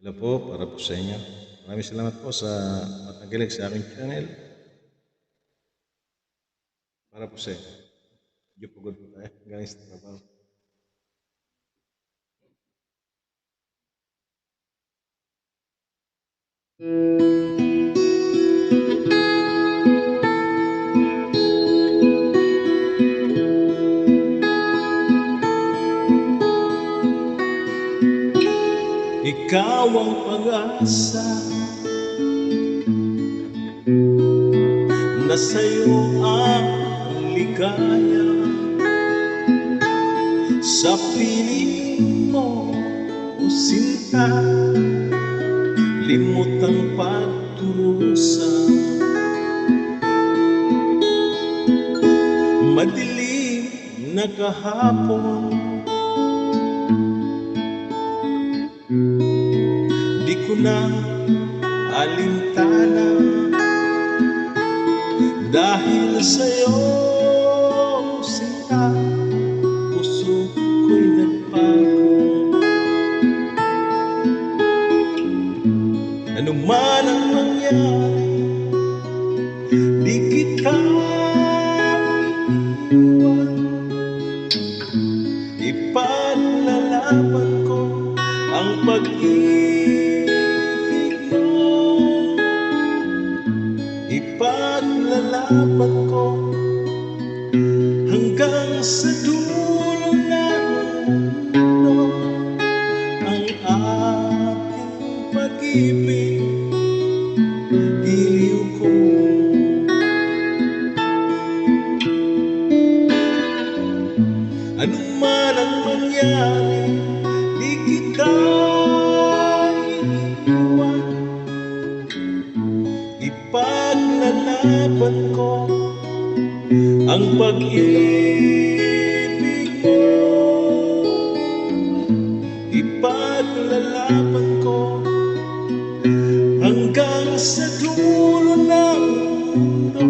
Hello po, para po sa inyo. Maraming salamat po sa pagtangkilik sa aking channel. Para po sa inyo. Medyo pagod po tayo. Galing sa trabaho. Ikaw ang pag-asa na sa'yo ang ligaya. Sa piling mo, o sinta, limot ang pagdurusa. Madilim na kahapon, di ko na alintana, dahil sa'yo, sinta, puso ko'y nagbago. Ano man ang mangyari, di kita iiwan. Ipaglalaban ko ang pag-ibig mo. Ipaglalaban ko hanggang sa dulo ng mundo ang ating pag-ibig. Giliw ko, ano man ang mangyari, di kita iiwan. Ipaglalaban ko ang pag-ibig mo. Ipaglalaban ko hanggang sa dulo ng mundo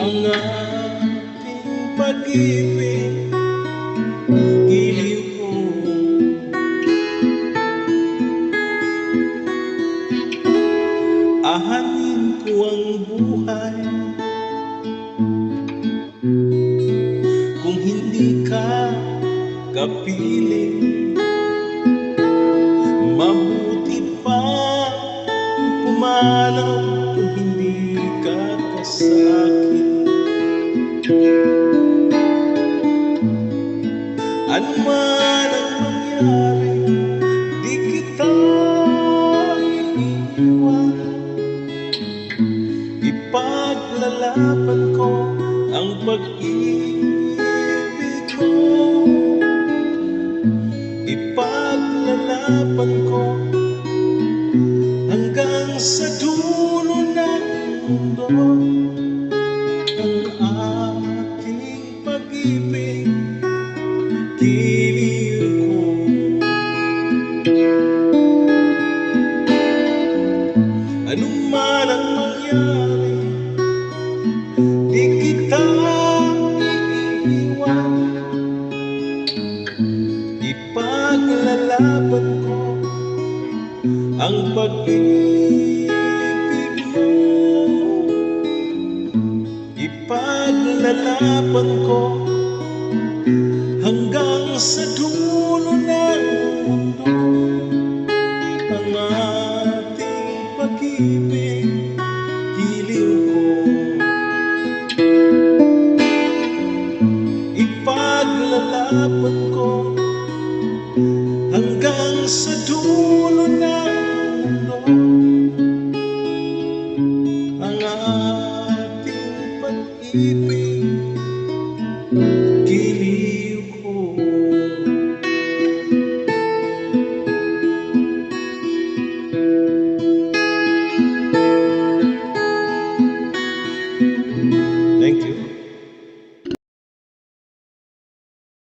ang ating pag-ibig. Giliw ko, ahanin ko ang buhay kung hindi ka kapiling. Mabuti pa pumanaw kung hindi ka kasakit. Ano man ang mangyari, di kita iiwan. Ipaglalaban ko ang pag-ibig mo. Ipaglalaban ko hanggang sa dulo ng mundo ang ating pag-ibig. Giliw ko, ano man ang mangyari, di kita iiwan. Ipaglalaban ko ang pag-ibig mo. Ipaglalaban ko hanggang sa dulo ng mundo ang ating pag-ibig. Giliw ko, ipaglalaban ko hanggang sa dulo ng mundo ang ating pag-ibig.